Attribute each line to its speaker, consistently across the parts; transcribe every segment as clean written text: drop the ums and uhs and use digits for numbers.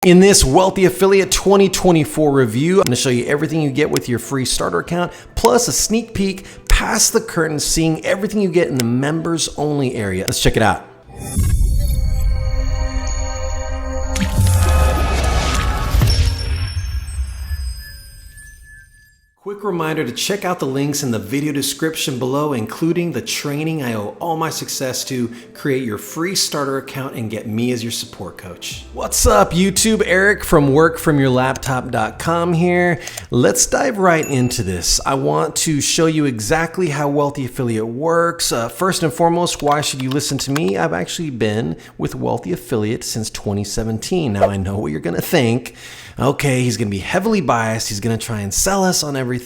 Speaker 1: In this Wealthy Affiliate 2024 review, I'm going to show you everything you get with your free starter account, plus a sneak peek past the curtain, seeing everything you get in the members only area. Let's check it out. Quick reminder to check out the links in the video description below, including the training I owe all my success to. Create your free starter account and get me as your support coach. What's up, YouTube? Eric from workfromyourlaptop.com here. Let's dive right into this. I want to show you exactly how Wealthy Affiliate works. First and foremost, why should you listen to me? I've actually been with Wealthy Affiliate since 2017. Now I know what you're gonna think. Okay, he's gonna be heavily biased. He's gonna try and sell us on everything.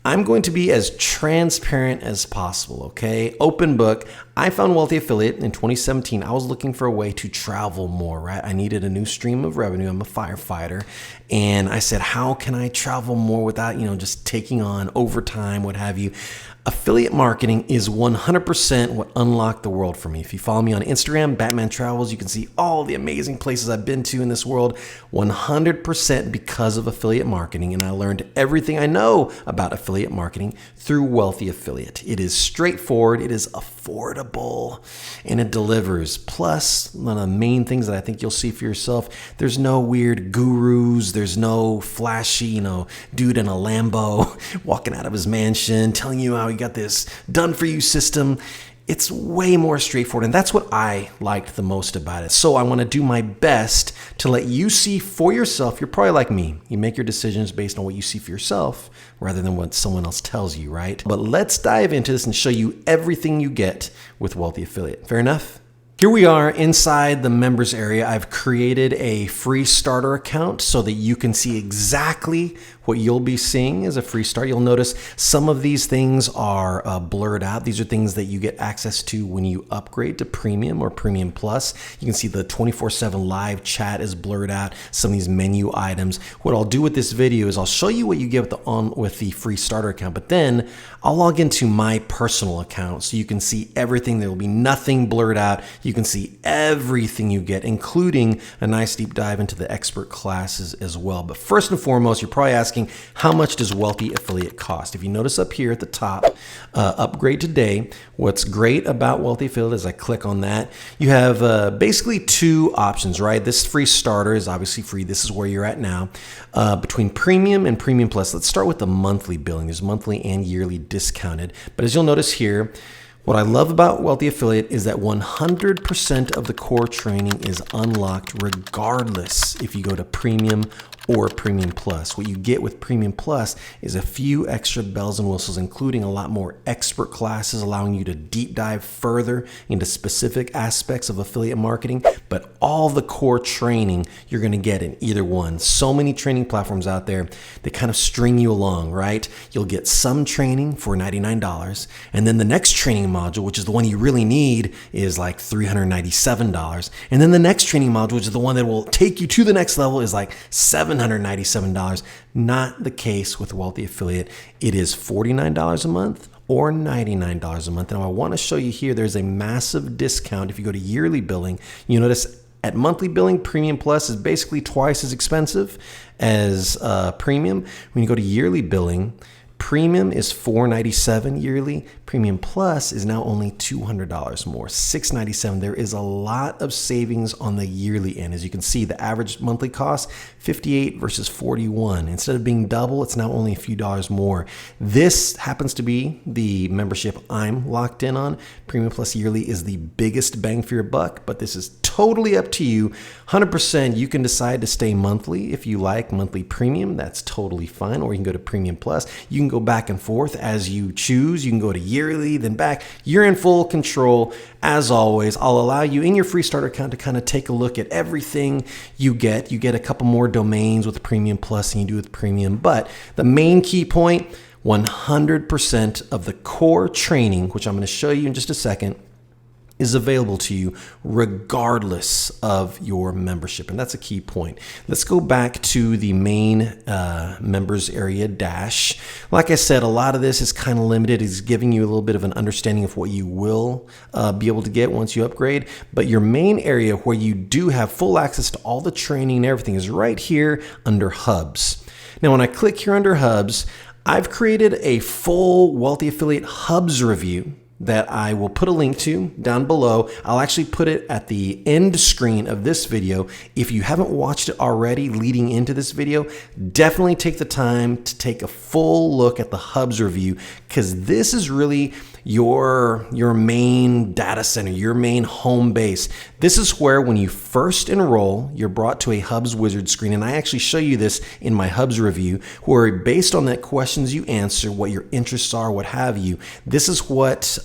Speaker 1: I'm going to be as transparent as possible, okay? Open book. I found Wealthy Affiliate in 2017. I was looking for a way to travel more, right? I needed a new stream of revenue. I'm a firefighter. And I said, how can I travel more without, just taking on overtime, what have you? Affiliate marketing is 100% what unlocked the world for me. If you follow me on Instagram, Batman Travels, you can see all the amazing places I've been to in this world, 100% because of affiliate marketing. And I learned everything I know about affiliate marketing through Wealthy Affiliate. It is straightforward, it is affordable, and it delivers. Plus, one of the main things that I think you'll see for yourself, there's no weird gurus, there's no flashy, dude in a Lambo walking out of his mansion telling you how he got this done for you system. It's way more straightforward, and that's what I liked the most about it. So I want to do my best to let you see for yourself. You're probably like me. You make your decisions based on what you see for yourself rather than what someone else tells you, right? But let's dive into this and show you everything you get with Wealthy Affiliate. Fair enough? Here we are inside the members area. I've created a free starter account so that you can see exactly what you'll be seeing as a free start. You'll notice some of these things are blurred out. These are things that you get access to when you upgrade to Premium or Premium Plus. You can see the 24/7 live chat is blurred out, some of these menu items. What I'll do with this video is I'll show you what you get with the free starter account, but then I'll log into my personal account so you can see everything. There will be nothing blurred out. You can see everything you get, including a nice deep dive into the expert classes as well. But first and foremost, you're probably asking, how much does Wealthy Affiliate cost? If you notice up here at the top, upgrade today. What's great about Wealthy Affiliate is I click on that. You have basically two options, right? This free starter is obviously free. This is where you're at now. Between Premium and Premium Plus, let's start with the monthly billing. There's monthly and yearly discounted. But as you'll notice here, what I love about Wealthy Affiliate is that 100% of the core training is unlocked regardless if you go to Premium or Premium Plus. What you get with Premium Plus is a few extra bells and whistles, including a lot more expert classes, allowing you to deep dive further into specific aspects of affiliate marketing, but all the core training you're going to get in either one. So many training platforms out there that kind of string you along, right? You'll get some training for $99, and then the next training module, which is the one you really need, is like $397. And then the next training module, which is the one that will take you to the next level, is like $797. Not the case with Wealthy Affiliate. It is $49 a month or $99 a month. Now I want to show you here, there's a massive discount. If you go to yearly billing, you notice at monthly billing, Premium Plus is basically twice as expensive as Premium. When you go to yearly billing, Premium is $497 yearly. Premium Plus is now only $200 more, $697. There is a lot of savings on the yearly end. As you can see, the average monthly cost, $58 versus $41. Instead of being double, it's now only a few dollars more. This happens to be the membership I'm locked in on. Premium Plus yearly is the biggest bang for your buck, but this is totally up to you. 100%, you can decide to stay monthly if you like monthly Premium. That's totally fine. Or you can go to Premium Plus. You can go back and forth as you choose. You can go to yearly, then back. You're in full control. As always, I'll allow you in your free starter account to kind of take a look at everything you get. You get a couple more domains with Premium Plus than you do with Premium. But the main key point, 100% of the core training, which I'm going to show you in just a second, is available to you regardless of your membership. And that's a key point. Let's go back to the main members area dash. Like I said, a lot of this is kind of limited. It's giving you a little bit of an understanding of what you will be able to get once you upgrade. But your main area where you do have full access to all the training and everything is right here under Hubs. Now, when I click here under Hubs, I've created a full Wealthy Affiliate Hubs review that I will put a link to down below. I'll actually put it at the end screen of this video. If you haven't watched it already leading into this video, definitely take the time to take a full look at the Hubs review, because this is really your main data center, your main home base. This is where when you first enroll, you're brought to a Hubs wizard screen. And I actually show you this in my Hubs review, where based on that questions you answer, what your interests are, what have you, this is what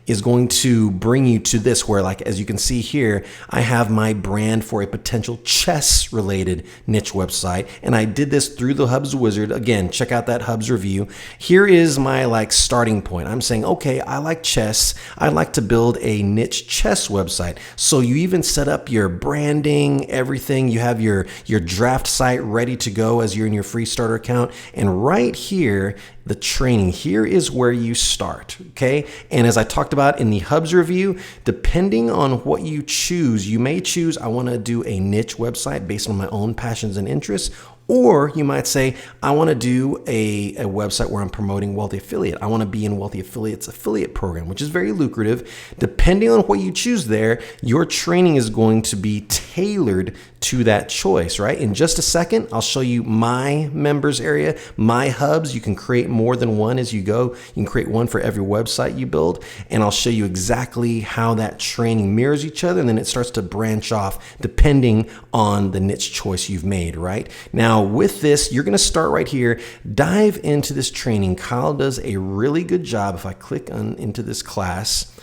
Speaker 1: is going to bring you to this, where, like, as you can see here, I have my brand for a potential chess related niche website. And I did this through the Hubs wizard. Again, check out that Hubs review. Here is my starting point. I'm saying, okay, I like chess. I'd like to build a niche chess website. So you even set up your branding, everything. You have your draft site ready to go as you're in your free starter account. And right here, the training, here is where you start, okay? And as I talked about in the Hubs review, depending on what you choose, you may choose, I want to do a niche website based on my own passions and interests. Or you might say, I want to do a website where I'm promoting Wealthy Affiliate. I want to be in Wealthy Affiliate's affiliate program, which is very lucrative. Depending on what you choose there, your training is going to be tailored to that choice, right? In just a second, I'll show you my members area, my Hubs. You can create more than one as you go. You can create one for every website you build. And I'll show you exactly how that training mirrors each other. And then it starts to branch off depending on the niche choice you've made, right? Now, with this, you're going to start right here, dive into this training. Kyle does a really good job. If I click into this class,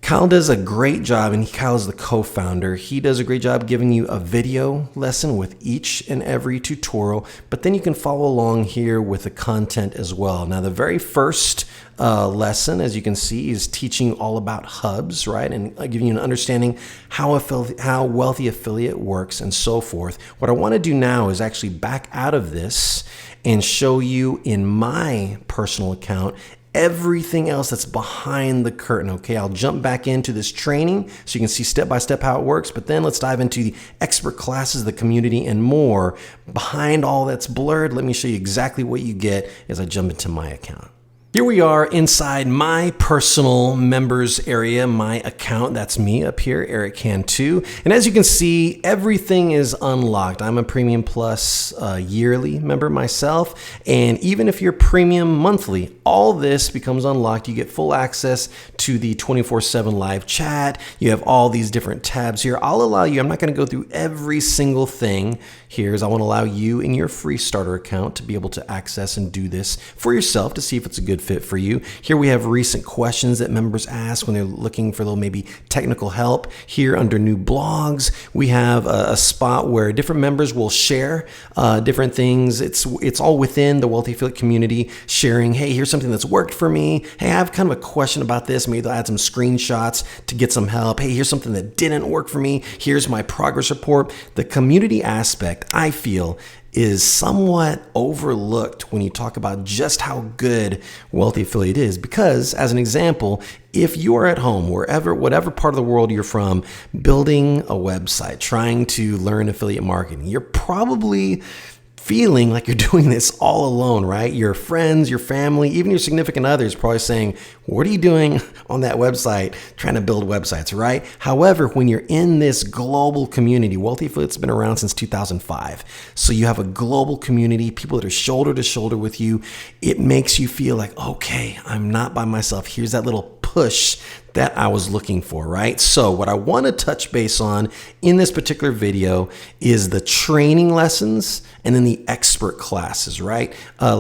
Speaker 1: Kyle does a great job, and Kyle is the co-founder. He does a great job giving you a video lesson with each and every tutorial, but then you can follow along here with the content as well. Now, the very first lesson, as you can see, is teaching all about Hubs, right? And giving you an understanding how Wealthy Affiliate works and so forth. What I want to do now is actually back out of this and show you in my personal account everything else that's behind the curtain. Okay, I'll jump back into this training so you can see step by step how it works, but then let's dive into the expert classes, the community, and more. Behind all that's blurred, let me show you exactly what you get as I jump into my account. Here we are inside my personal members area, my account. That's me up here, Eric Cantu. And as you can see, everything is unlocked. I'm a Premium Plus yearly member myself. And even if you're Premium monthly, all this becomes unlocked. You get full access to the 24/7 live chat. You have all these different tabs here. I'll allow you, I'm not going to go through every single thing here, as I want to allow you in your free starter account to be able to access and do this for yourself to see if it's a good fit for you. Here we have recent questions that members ask when they're looking for a little maybe technical help. Here under new blogs, we have a spot where different members will share different things. It's all within the Wealthy Affiliate community, sharing, hey, here's something that's worked for me. Hey, I have kind of a question about this. Maybe they'll add some screenshots to get some help. Hey, here's something that didn't work for me. Here's my progress report. The community aspect, I feel, is somewhat overlooked when you talk about just how good Wealthy Affiliate is. Because, as an example, if you are at home, whatever part of the world you're from, building a website, trying to learn affiliate marketing, you're probably feeling like you're doing this all alone, right? Your friends, your family, even your significant others probably saying, what are you doing on that website trying to build websites, right? However, when you're in this global community, Wealthy Affiliate's been around since 2005. So you have a global community, people that are shoulder to shoulder with you. It makes you feel like, okay, I'm not by myself. Here's that little push that I was looking for, right? So what I want to touch base on in this particular video is the training lessons and then the expert classes, right?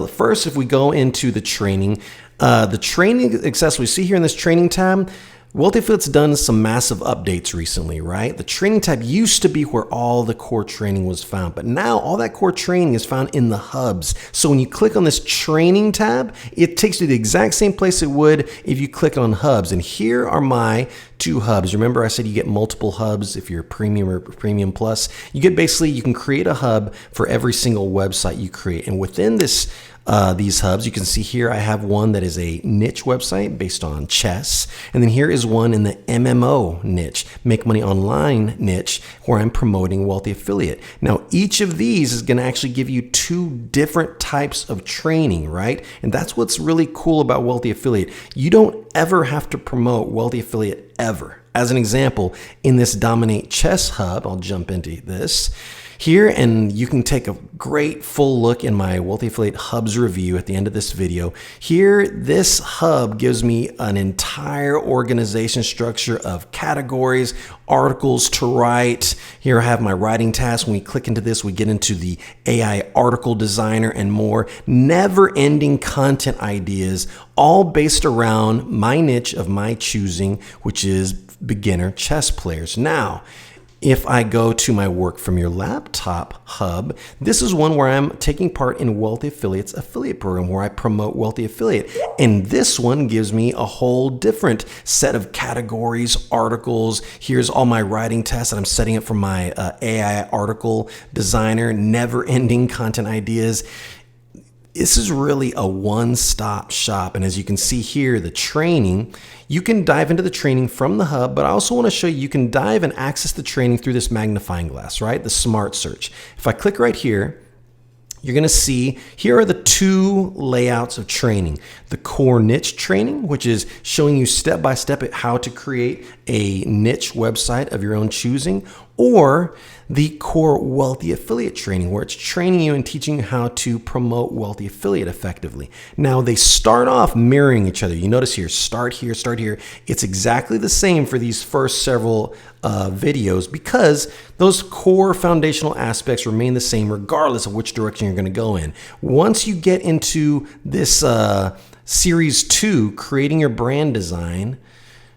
Speaker 1: First, if we go into the training accessories, see here in this training tab, Wealthy Affiliate's done some massive updates recently, right? The training tab used to be where all the core training was found, but now all that core training is found in the hubs. So when you click on this training tab, it takes you to the exact same place it would if you click on hubs. And here are my 2 hubs. Remember I said you get multiple hubs if you're premium or premium plus. You get basically, you can create a hub for every single website you create. And within this these hubs, you can see here I have one that is a niche website based on chess, and then here is one in the MMO niche, Make Money Online niche, where I'm promoting Wealthy Affiliate. Now each of these is going to actually give you 2 different types of training, right? And that's what's really cool about Wealthy Affiliate. You don't ever have to promote Wealthy Affiliate ever. As an example, in this Dominate Chess hub, I'll jump into this here, and you can take a great full look in my Wealthy Affiliate Hubs review at the end of this video. Here, this hub gives me an entire organization structure of categories, articles to write. Here I have my writing task. When we click into this, we get into the AI article designer and more. Never-ending content ideas, all based around my niche of my choosing, which is beginner chess players. Now, if I go to my Work From Your Laptop hub, this is one where I'm taking part in Wealthy Affiliate's affiliate program where I promote Wealthy Affiliate. And this one gives me a whole different set of categories, articles. Here's all my writing tests that I'm setting up for my AI article designer, never-ending content ideas. This is really a one-stop shop. And as you can see here, the training, you can dive into the training from the hub, but I also want to show you can dive and access the training through this magnifying glass, right? The Smart Search. If I click right here, you're going to see here are the 2 layouts of training. The core niche training, which is showing you step by step at how to create a niche website of your own choosing, or the core Wealthy Affiliate training, where it's training you and teaching you how to promote Wealthy Affiliate effectively. Now they start off mirroring each other. You notice here, start here, start here. It's exactly the same for these first several videos because those core foundational aspects remain the same regardless of which direction you're going to go in. Once you get into this series 2, creating your brand design,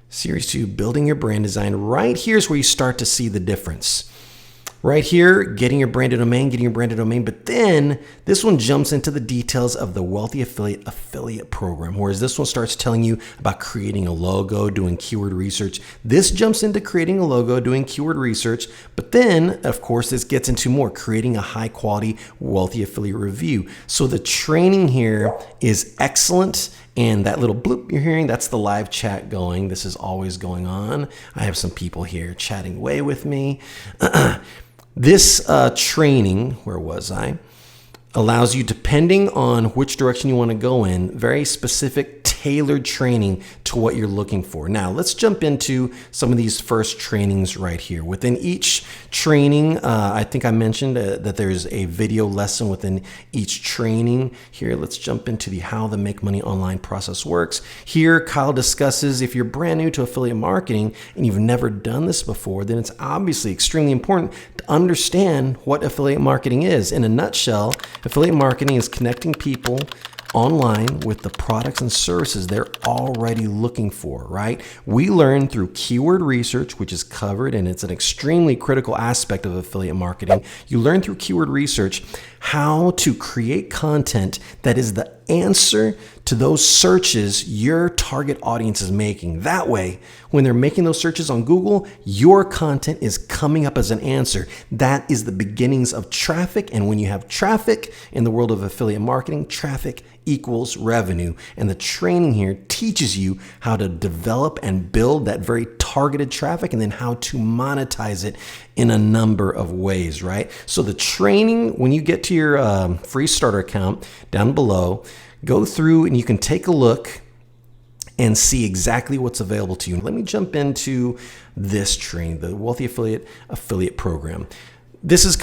Speaker 1: series 2, building your brand design, right here's where you start to see the difference. Right here, getting your branded domain, but then this one jumps into the details of the Wealthy Affiliate program, whereas this one starts telling you about creating a logo, doing keyword research. This jumps into creating a logo, doing keyword research, but then, of course, this gets into more, creating a high-quality Wealthy Affiliate review. So the training here is excellent. And that little bloop you're hearing, that's the live chat going. This is always going on. I have some people here chatting away with me. This training, where was I? Allows you, depending on which direction you want to go in, very specific tailored training to what you're looking for. Now, let's jump into some of these first trainings right here. Within each training, I think I mentioned that there's a video lesson within each training. Here, let's jump into the how the Make Money Online process works. Here, Kyle discusses if you're brand new to affiliate marketing and you've never done this before, then it's obviously extremely important to understand what affiliate marketing is. In a nutshell, affiliate marketing is connecting people online with the products and services they're already looking for, right? We learn through keyword research, which is covered, and it's an extremely critical aspect of affiliate marketing. You learn through keyword research how to create content that is the answer to those searches your target audience is making. That way, when they're making those searches on Google, your content is coming up as an answer. That is the beginnings of traffic. And when you have traffic in the world of affiliate marketing, traffic equals revenue. And the training here teaches you how to develop and build that very targeted traffic and then how to monetize it in a number of ways, right? So the training, when you get to your free starter account down below, go through and you can take a look and see exactly what's available to you. Let me jump into this training, the Wealthy Affiliate program. This is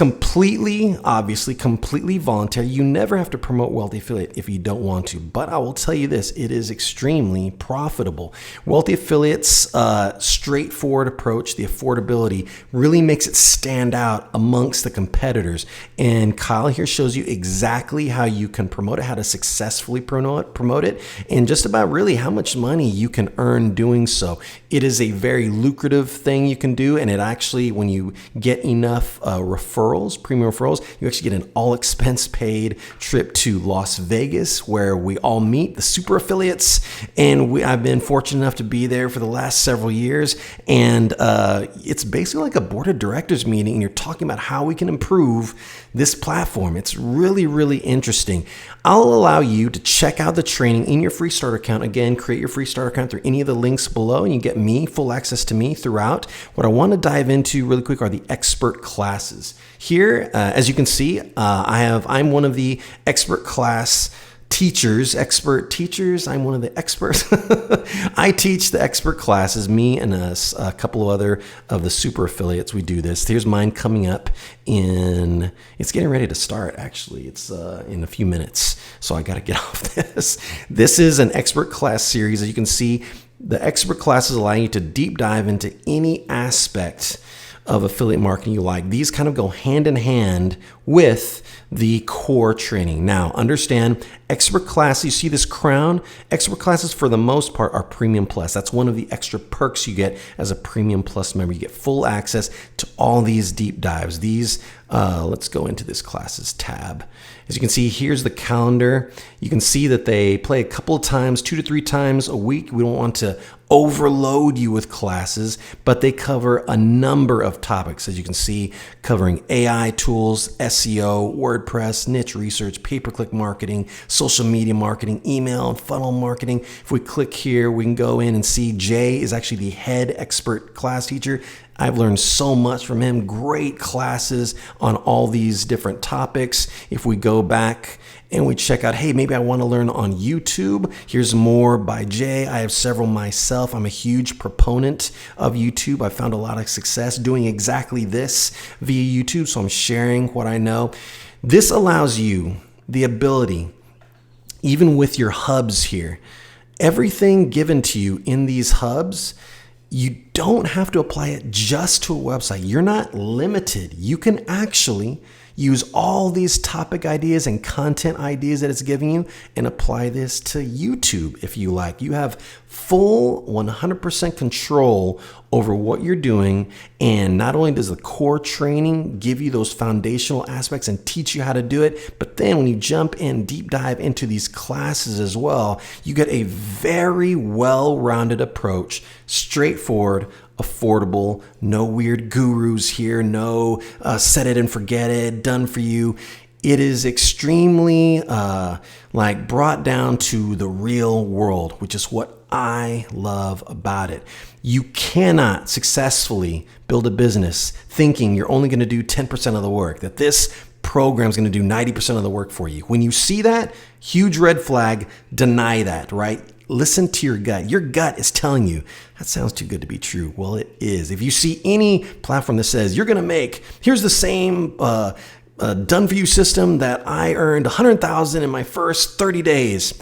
Speaker 1: obviously completely voluntary. You never have to promote Wealthy Affiliate if you don't want to, but I will tell you this, it is extremely profitable. Wealthy Affiliate's straightforward approach, the affordability, really makes it stand out amongst the competitors. And Kyle here shows you exactly how you can promote it, how to successfully promote it, and just about really how much money you can earn doing so. It is a very lucrative thing you can do, and it actually, when you get enough premium referrals, you actually get an all expense paid trip to Las Vegas where we all meet, the super affiliates. And I've been fortunate enough to be there for the last several years. And it's basically like a board of directors meeting, and you're talking about how we can improve this platform. It's really, really interesting. I'll allow you to check out the training in your free starter account. Again, create your free starter account through any of the links below, and you get full access to me throughout. What I want to dive into really quick are the expert classes. Here, as you can see, I'm one of the expert teachers. I'm one of the experts. I teach the expert classes, me and a couple of other of the super affiliates. We do this. Here's mine coming up it's getting ready to start, actually. It's in a few minutes, so I got to get off this. This is an expert class series. As you can see, the expert classes allow you to deep dive into any aspect of affiliate marketing you like. These kind of go hand in hand with the core training. Now, understand, expert classes, you see this crown? Expert classes, for the most part, are Premium Plus. That's one of the extra perks you get as a Premium Plus member. You get full access to all these deep dives. Let's go into this classes tab. As you can see, here's the calendar. You can see that they play a couple of times, 2 to 3 times a week. We don't want to overload you with classes, but they cover a number of topics, as you can see, covering AI tools, SEO, WordPress, niche research, pay-per-click marketing, social media marketing, email and funnel marketing. If we click here, we can go in and see Jay is actually the head expert class teacher. I've learned so much from him. Great classes on all these different topics. If we go back and we check out, hey, maybe I want to learn on YouTube. Here's more by Jay. I have several myself. I'm a huge proponent of YouTube. I found a lot of success doing exactly this via YouTube, so I'm sharing what I know. This allows you the ability, even with your hubs here, everything given to you in these hubs, you don't have to apply it just to a website. You're not limited. You can actually use all these topic ideas and content ideas that it's giving you and apply this to YouTube if you like. You have full 100% control over what you're doing. And not only does the core training give you those foundational aspects and teach you how to do it, but then when you jump in, deep dive into these classes as well, you get a very well-rounded approach, straightforward, affordable, no weird gurus here, no set it and forget it, done for you. It is extremely brought down to the real world, which is what I love about it. You cannot successfully build a business thinking you're only going to do 10% of the work, that this program is going to do 90% of the work for you. When you see that, huge red flag, deny that, right? Listen to your gut. Your gut is telling you, that sounds too good to be true. Well, it is. If you see any platform that says you're going to make, here's the same done for you system that I earned $100,000 in my first 30 days,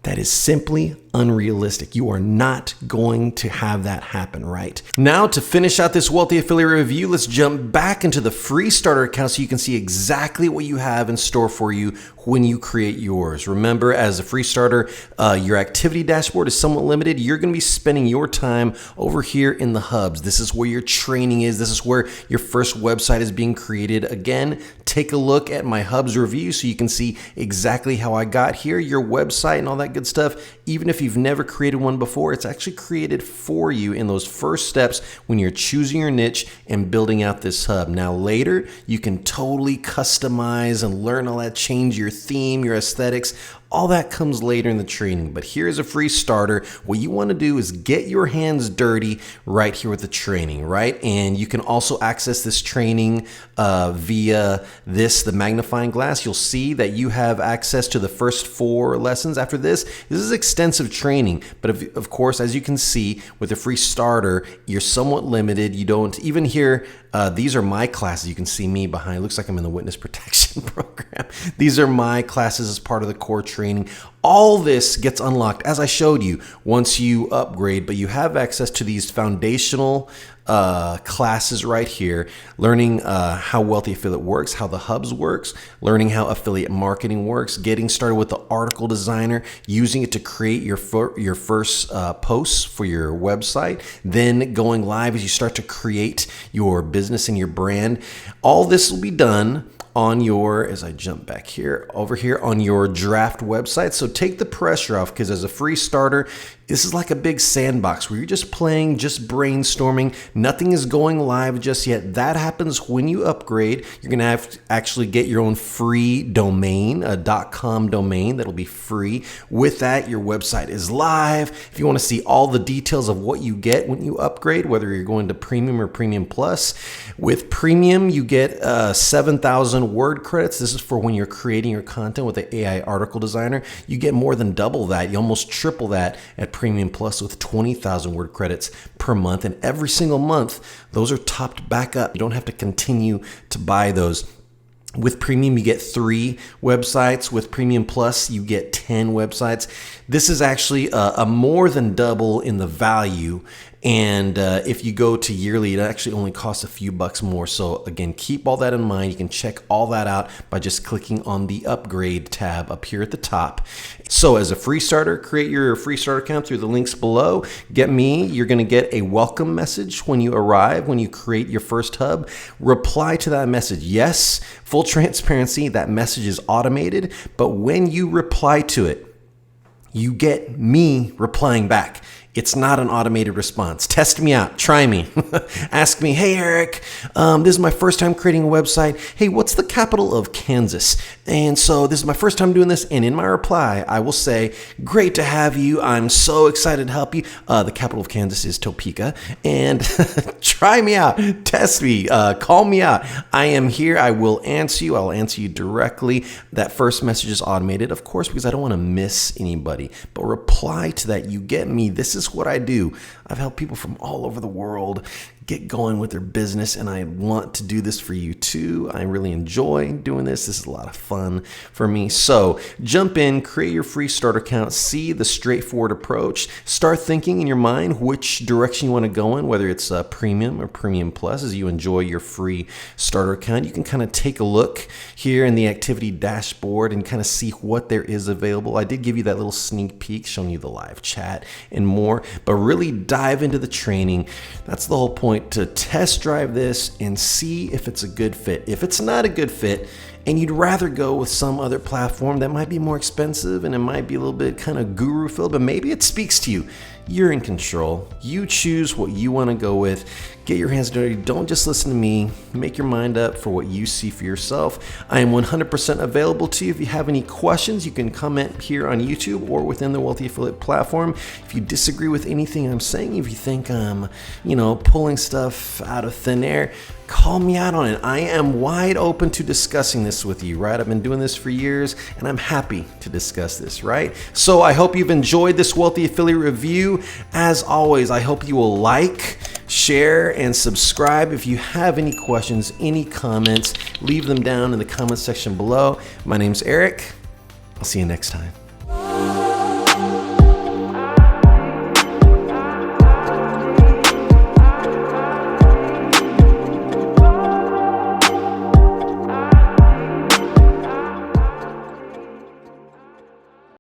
Speaker 1: that is simply unrealistic. You are not going to have that happen, right? Now, to finish out this Wealthy Affiliate review, let's jump back into the free starter account so you can see exactly what you have in store for you when you create yours. Remember, as a free starter, your activity dashboard is somewhat limited. You're going to be spending your time over here in the hubs. This is where your training is. This is where your first website is being created. Again, take a look at my hubs review so you can see exactly how I got here, your website and all that good stuff. Even if you've never created one before, it's actually created for you in those first steps when you're choosing your niche and building out this hub. Now later, you can totally customize and learn all that, change your theme, your aesthetics. All that comes later in the training, but here's a free starter. What you want to do is get your hands dirty right here with the training, right? And you can also access this training via the magnifying glass. You'll see that you have access to the first 4 lessons after this. This is extensive training, but of course, as you can see with the free starter, you're somewhat limited. You don't even here, These are my classes. You can see me behind. It looks like I'm in the witness protection program. These are my classes as part of the core training. All this gets unlocked, as I showed you, once you upgrade, but you have access to these foundational classes right here, learning how Wealthy Affiliate works, how the hubs works, learning how affiliate marketing works, getting started with the article designer, using it to create your first posts for your website, then going live as you start to create your business and your brand. All this will be done on your, as I jump back here, over here on your draft website. So take the pressure off, because as a free starter, this is like a big sandbox where you're just playing, just brainstorming. Nothing is going live just yet. That happens when you upgrade. You're going to have to actually get your own free domain, a .com domain that'll be free. With that, your website is live. If you want to see all the details of what you get when you upgrade, whether you're going to Premium or Premium Plus, with Premium, you get 7,000 word credits. This is for when you're creating your content with the AI article designer. You get more than double that. You almost triple that at Premium Plus with 20,000 word credits per month. And every single month, those are topped back up. You don't have to continue to buy those. With Premium, you get 3 websites. With Premium Plus, you get 10 websites. This is actually a more than double in the value. And if you go to yearly, it actually only costs a few bucks more. So again, keep all that in mind. You can check all that out by just clicking on the upgrade tab up here at the top. So as a free starter, create your free starter account through the links below. Get me. You're going to get a welcome message when you arrive, when you create your first hub. Reply to that message. Yes, full transparency, that message is automated, but when you reply to it, you get me replying back. It's not an automated response. Test me out. Try me. Ask me, hey, Eric, this is my first time creating a website. Hey, what's the capital of Kansas? And so this is my first time doing this. And in my reply, I will say, great to have you. I'm so excited to help you. The capital of Kansas is Topeka. And try me out. Test me. Call me out. I am here. I will answer you. I'll answer you directly. That first message is automated, of course, because I don't want to miss anybody. But reply to that. You get me. This is what I do. I've helped people from all over the world get going with their business, and I want to do this for you too. I really enjoy doing this. This is a lot of fun for me. So jump in, create your free starter account, see the straightforward approach, start thinking in your mind which direction you want to go in, whether it's Premium or Premium Plus. As you enjoy your free starter account, you can kind of take a look here in the activity dashboard and kind of see what there is available. I did give you that little sneak peek showing you the live chat and more, but really dive into the training. That's the whole point, to test drive this and see if it's a good fit. If it's not a good fit and you'd rather go with some other platform that might be more expensive and it might be a little bit kind of guru filled, but maybe it speaks to you, you're in control. You choose what you want to go with. Get your hands dirty. Don't just listen to me. Make your mind up for what you see for yourself. I am 100% available to you. If you have any questions, you can comment here on YouTube or within the Wealthy Affiliate platform. If you disagree with anything I'm saying, if you think I'm, pulling stuff out of thin air, call me out on it. I am wide open to discussing this with you, right? I've been doing this for years and I'm happy to discuss this, right? So I hope you've enjoyed this Wealthy Affiliate review. As always, I hope you will like, share, and subscribe. If you have any questions, any comments, leave them down in the comment section below. My name's Eric. I'll see you next time.